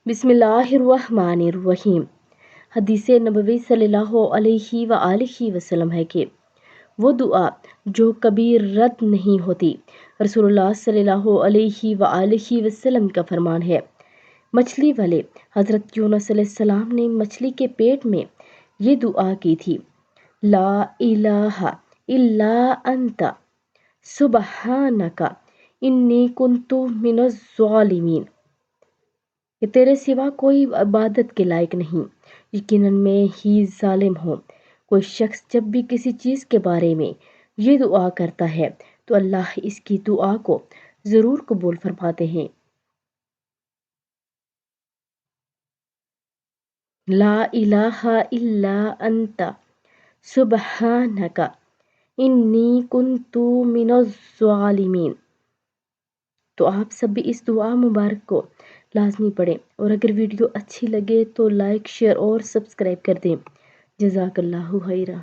بسم اللہ الرحمن الرحیم۔ حدیث نبوی صلی اللہ علیہ وآلہ وسلم ہے کہ وہ دعا جو کبھی رد نہیں ہوتی۔ رسول اللہ صلی اللہ علیہ وآلہ وسلم کا فرمان ہے، مچھلی والے حضرت یونس علیہ السلام نے مچھلی کے پیٹ میں یہ دعا کی تھی، لا الہ الا انت سبحانک انی کنت من الظالمین، کہ تیرے سوا کوئی عبادت کے لائق نہیں، یقیناً میں ہی ظالم ہوں۔ کوئی شخص جب بھی کسی چیز کے بارے میں یہ دعا کرتا ہے تو اللہ اس کی دعا کو ضرور قبول فرماتے ہیں۔ لا الہ الا انت سبحانک انی کنت من الظالمین۔ تو آپ سب بھی اس دعا مبارک کو لازمی پڑھیں، اور اگر ویڈیو اچھی لگے تو لائک، شیئر اور سبسکرائب کر دیں۔ جزاک اللہ خیرہ۔